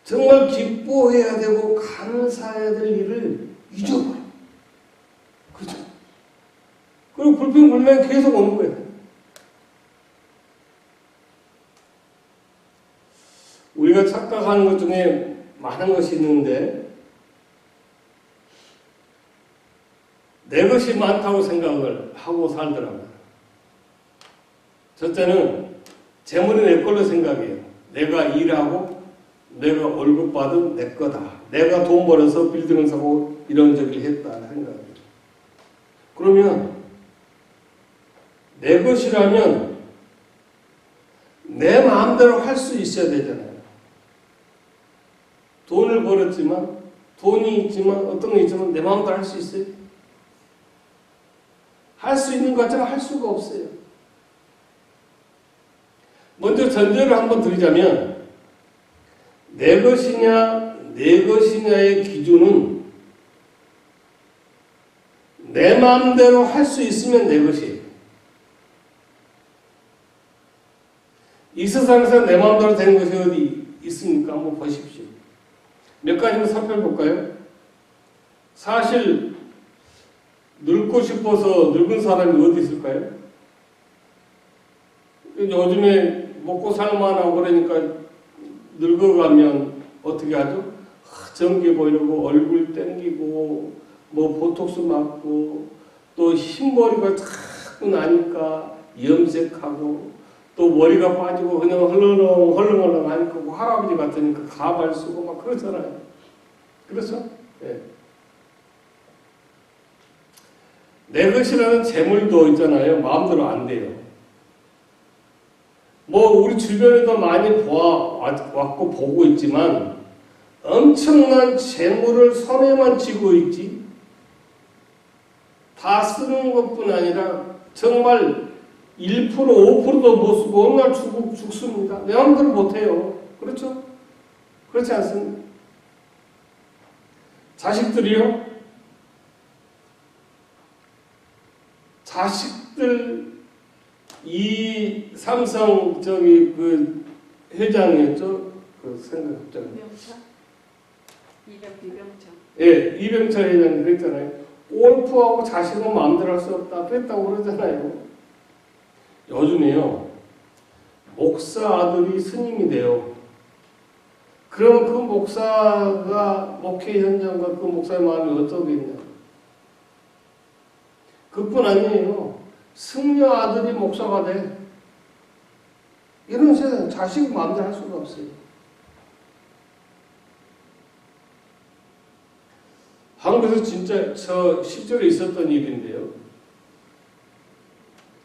Speaker 1: 정말 기뻐해야 되고 감사해야 될 일을 잊어버려. 그렇죠? 그리고 불평불만이 계속 오는 거예요. 우리가 착각하는 것 중에 많은 것이 있는데 내 것이 많다고 생각을 하고 살더라고요. 첫째는 재물이 내 걸로 생각해요. 내가 일하고 내가 월급 받은 내 거다. 내가 돈 벌어서 빌딩을 사고 이런저런 했다 생각해요. 그러면 내 것이라면 내 마음대로 할 수 있어야 되잖아요. 돈을 벌었지만, 돈이 있지만, 어떤 게 있지만 내 마음대로 할 수 있어요? 할 수 있는 것 같지만 할 수가 없어요. 먼저 전제를 한번 드리자면 내 것이냐 내 것이냐의 기준은 내 마음대로 할 수 있으면 내 것이에요. 이 세상에서 내 마음대로 되는 것이 어디 있습니까? 한번 보십시오. 몇 가지만 살펴볼까요? 사실 늙고 싶어서 늙은 사람이 어디 있을까요? 요즘에 먹고 살만하고 그러니까 늙어가면 어떻게 하죠? 전기 보이고 얼굴 땡기고 뭐 보톡스 맞고 또 흰머리가 자꾸 나니까 염색하고 또 머리가 빠지고 그냥 헐렁헐렁 하니까 뭐 할아버지 같으니까 가발 쓰고 막 그러잖아요. 그렇죠? 네. 내 것이라는 재물도 있잖아요. 마음대로 안 돼요. 뭐 우리 주변에도 많이 왔고 보고 있지만 엄청난 재물을 손에만 쥐고 있지 다 쓰는 것뿐 아니라 정말 1% 5%도 못 쓰고 어느 날 죽습니다. 내 마음대로 못해요. 그렇죠? 그렇지 않습니까? 자식들이요? 자식들 이 삼성 저기 그 회장이었죠? 그 생각 갑자기.
Speaker 2: 이병철.
Speaker 1: 예, 이병철 회장이 그랬잖아요. 골프하고 자식은 마음대로 할 수 없다. 그랬다고 그러잖아요. 요즘에요. 목사 아들이 스님이 돼요. 그럼 그 목사가 목회 현장과 그 목사의 마음이 어떠겠냐. 그뿐 아니에요. 승려 아들이 목사가 돼. 이런 세상 자식 마음대로 할 수가 없어요. 한국에서 진짜 저 실제로 있었던 일인데요.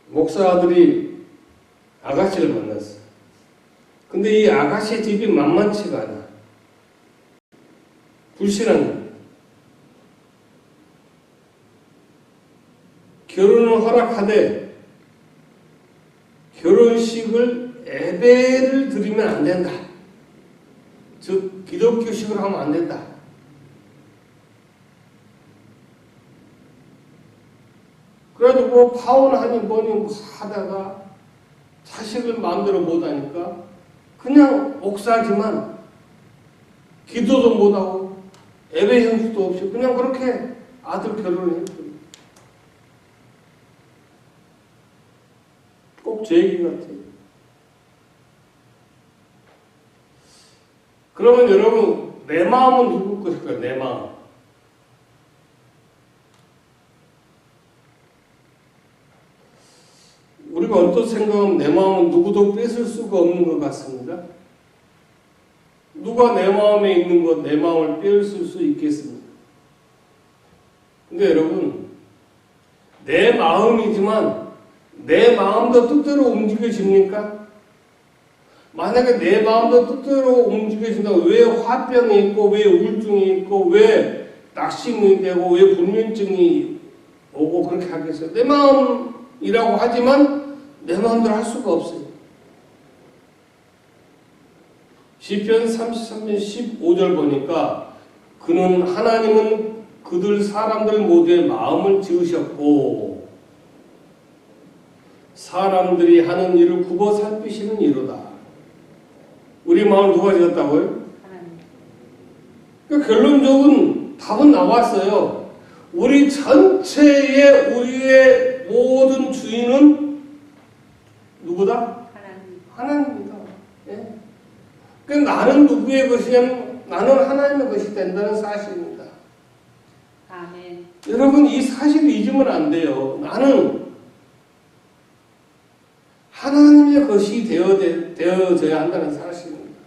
Speaker 1: 목사 아들이 아가씨를 만났어요. 근데 이 아가씨 집이 만만치가 않아. 불신한 일. 결혼을 허락하되 결혼식을 예배를 드리면 안 된다. 즉 기독교식으로 하면 안 된다. 그래도 뭐 파혼하니 뭐니 하다가 자식을 마음대로 못하니까 그냥 목사지만 기도도 못하고 예배 형식도 없이 그냥 그렇게 아들 결혼을 했거든요. 꼭 제 얘기 같아요. 그러면 여러분 내 마음은 누구 것일까요? 내 마음. 우리가 언뜻 생각하면 내 마음은 누구도 뺏을 수가 없는 것 같습니다. 누가 내 마음에 있는 것, 내 마음을 빼앗을 수 있겠습니까? 근데 여러분, 내 마음이지만 내 마음도 뜻대로 움직여집니까? 만약에 내 마음도 뜻대로 움직여진다고 왜 화병이 있고 왜 우울증이 있고 왜 낙심이 되고 왜 불면증이 오고 그렇게 하겠어요? 내 마음이라고 하지만 내 마음대로 할 수가 없어요. 시편 33편 15절 보니까 하나님은 그들 사람들 모두의 마음을 지으셨고 사람들이 하는 일을 굽어 살피시는 이로다. 우리 마음을 누가 지었다고요?
Speaker 2: 하나님.
Speaker 1: 그러니까 결론적인 답은 나왔어요. 우리 전체의 우리의 모든 주인은 누구다?
Speaker 2: 하나님.
Speaker 1: 하나님입니다. 예? 그러니까 나는 누구의 것이냐면 나는 하나님의 것이 된다는 사실입니다.
Speaker 2: 아멘.
Speaker 1: 여러분 이 사실을 잊으면 안 돼요. 나는 하나님의 것이 되어져야 한다는 사실입니다.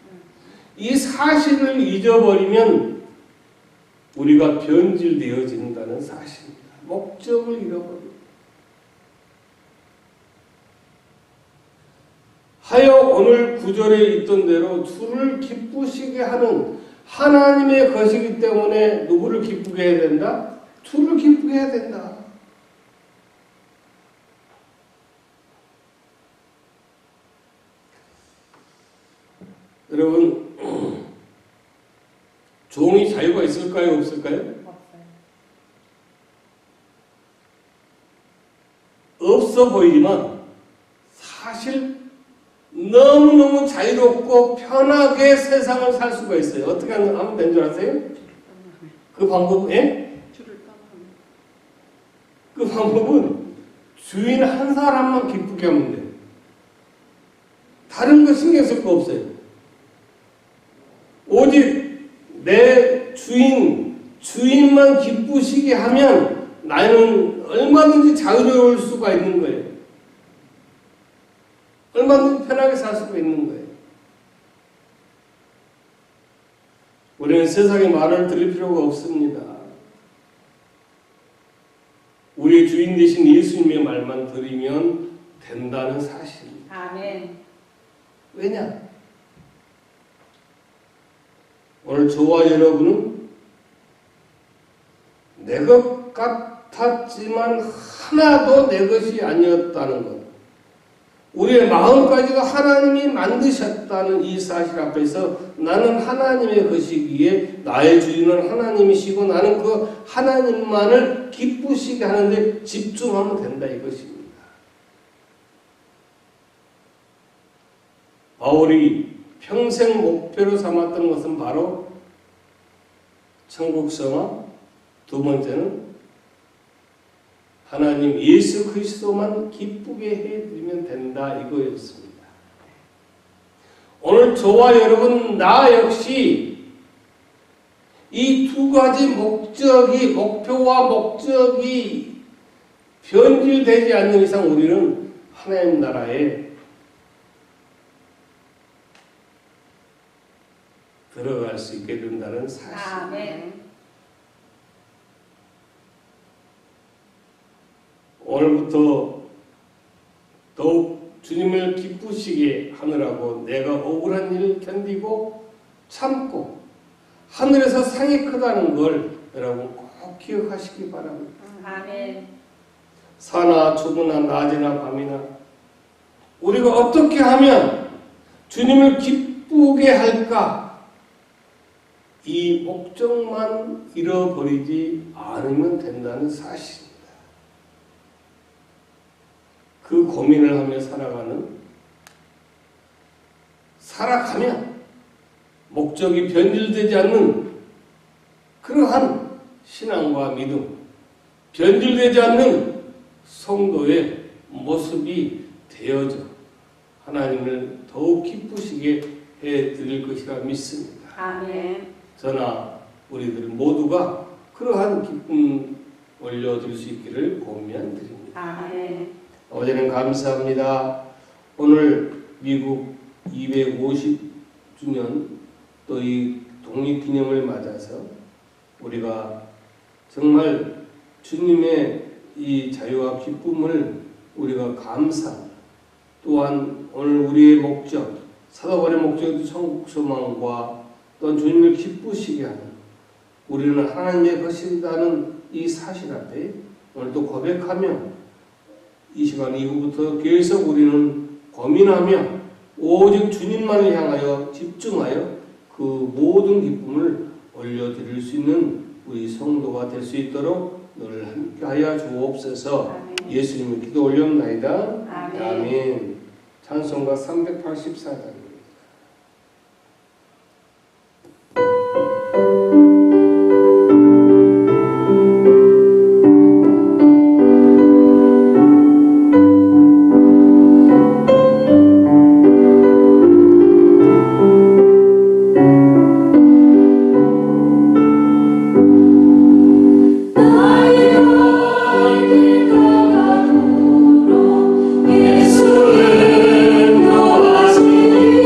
Speaker 1: 이 사실을 잊어버리면 우리가 변질되어진다는 사실입니다. 목적을 잃어버립니다. 하여 오늘 구절에 있던 대로 주를 기쁘시게 하는 하나님의 것이기 때문에 누구를 기쁘게 해야 된다? 주를 기쁘게 해야 된다. 여러분, 종이 자유가 있을까요? 없을까요?
Speaker 2: 없어요.
Speaker 1: 없어 보이지만 사실 너무너무 자유롭고 편하게 세상을 살 수가 있어요. 어떻게 하면 되는 줄 아세요? 그 방법, 예? 그 방법은 주인 한 사람만 기쁘게 하면 돼요. 다른 거 신경 쓸 거 없어요. 오직 내 주인만 기쁘시게 하면 나는 얼마든지 자유로울 수가 있는 거예요. 얼마든지 편하게 살 수가 있는 거예요. 우리는 세상의 말을 들을 필요가 없습니다. 우리의 주인 되신 예수님의 말만 들으면 된다는 사실입니다.
Speaker 2: 아멘.
Speaker 1: 왜냐? 오늘 저와 여러분은 내 것 같았지만 하나도 내 것이 아니었다는 것, 우리의 마음까지도 하나님이 만드셨다는 이 사실 앞에서 나는 하나님의 것이기에 나의 주인은 하나님이시고 나는 그 하나님만을 기쁘시게 하는데 집중하면 된다 이것입니다. 바울이 평생 목표로 삼았던 것은 바로 천국 성화, 두 번째는 하나님 예수 그리스도만 기쁘게 해드리면 된다 이거였습니다. 오늘 저와 여러분 나 역시 이 두 가지 목표와 목적이 변질되지 않는 이상 우리는 하나님 나라에 들어갈 수 있게 된다는 사실. 오늘부터 더욱 주님을 기쁘시게 하느라고 내가 억울한 일을 견디고 참고 하늘에서 상이 크다는 걸 여러분 꼭 기억하시기 바랍니다.
Speaker 2: 아멘.
Speaker 1: 사나 초보나 낮이나 밤이나 우리가 어떻게 하면 주님을 기쁘게 할까? 이 목적만 잃어버리지 않으면 된다는 사실입니다. 그 고민을 하며 살아가면 목적이 변질되지 않는 그러한 신앙과 믿음, 변질되지 않는 성도의 모습이 되어져 하나님을 더욱 기쁘시게 해드릴 것이라 믿습니다.
Speaker 2: 아멘.
Speaker 1: 저나 우리들 모두가 그러한 기쁨 올려드릴 수 있기를 고면드립니다.
Speaker 2: 아멘.
Speaker 1: 어제는 감사합니다. 오늘 미국 250주년 또 이 독립기념을 맞아서 우리가 정말 주님의 이 자유와 기쁨을 우리가 감사합니다. 또한 오늘 우리의 목적, 사도반의 목적도 천국 소망과 또한 주님을 기쁘시게 하는 우리는 하나님의 것이라는 이 사실 앞에 오늘도 고백하며 이 시간 이후부터 계속 우리는 고민하며 오직 주님만을 향하여 집중하여 그 모든 기쁨을 올려드릴 수 있는 우리 성도가 될 수 있도록 늘 함께하여 주옵소서.
Speaker 2: 아멘.
Speaker 1: 예수님의 기도 올렸나이다.
Speaker 2: 아멘.
Speaker 1: 아멘. 찬송가 384장.
Speaker 3: 예수의 노하시니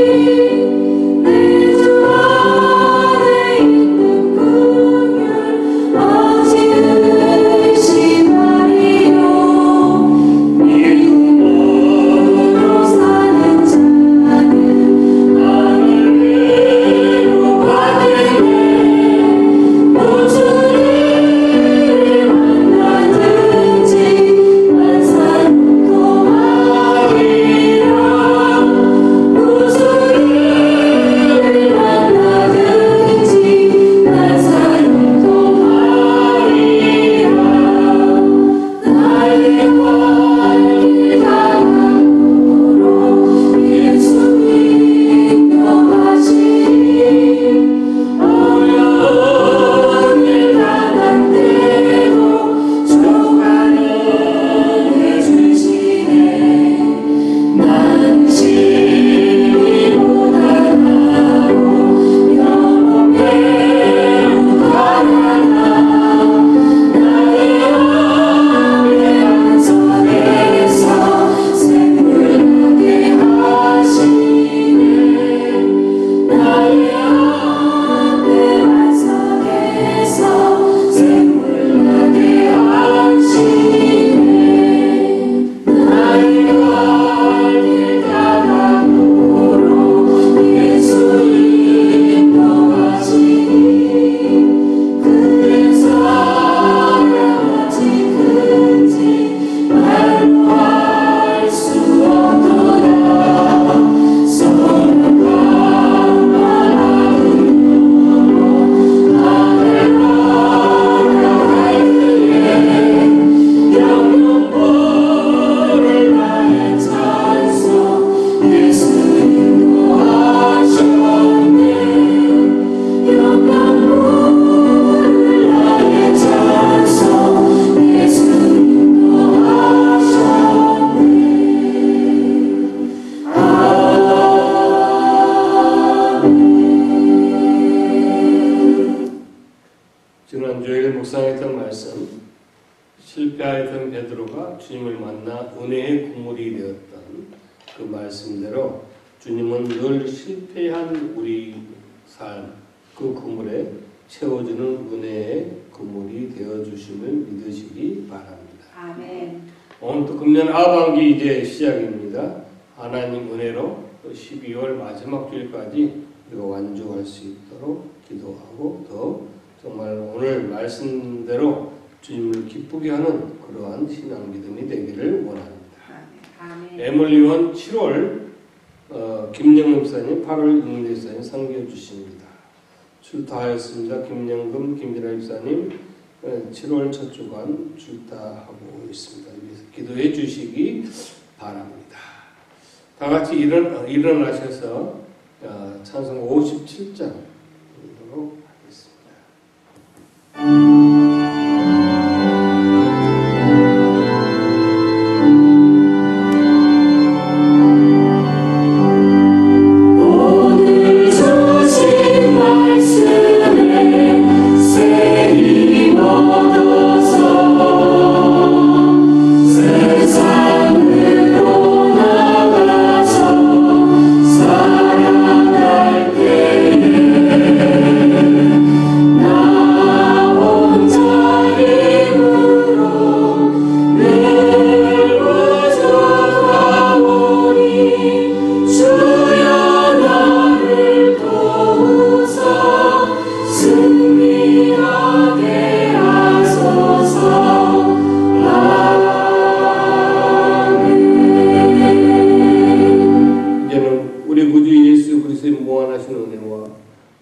Speaker 1: 묵상했던 말씀, 실패하였던 베드로가 주님을 만나 은혜의 구물이 되었던 그 말씀대로 주님은 늘 실패한 우리 삶, 그 그물에 채워주는 은혜의 그물이 되어주심을 믿으시기 바랍니다.
Speaker 2: 아멘.
Speaker 1: 오늘도 금년 하반기 이제 시작입니다. 하나님 은혜로 12월 마지막 주일까지 우리가 완주할 수 있도록 기도하고 더 정말 오늘 말씀대로 주님을 기쁘게 하는 그러한 신앙 믿음이 되기를 원합니다.
Speaker 2: 아멘.
Speaker 1: 에멀리원 7월 김영금 목사님, 8월 윤대 목사님 상기해 주십니다. 출타하였습니다. 김영금, 김진아 목사님 7월 첫 주간 출타하고 있습니다. 기도해 주시기 바랍니다. 다 같이 일어나셔서 찬송 57장 읽도록 하겠습니다.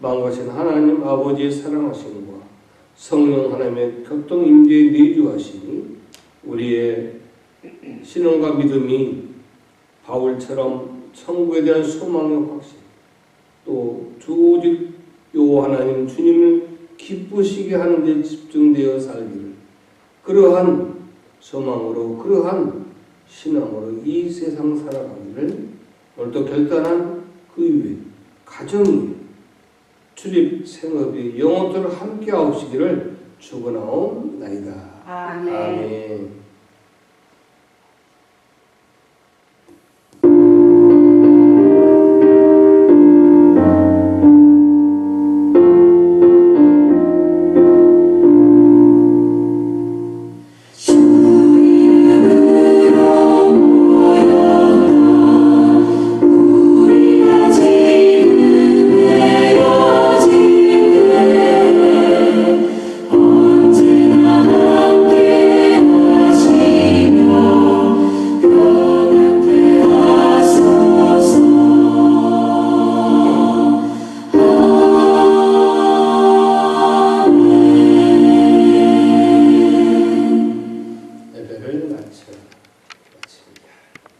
Speaker 1: 망하신 하나님 아버지의 사랑하심과 성령 하나님의 교통 임재에 내주하시니 우리의 신앙과 믿음이 바울처럼 천국에 대한 소망의 확신, 또 주 오직 요 하나님 주님을 기쁘시게 하는 데 집중되어 살기를, 그러한 소망으로 그러한 신앙으로 이 세상 살아가기를 오늘도 결단한 그 위에 가정이 출입 생업이 영원토록 함께 하시기를 축원하옵나이다.
Speaker 2: 아멘.
Speaker 1: 아멘.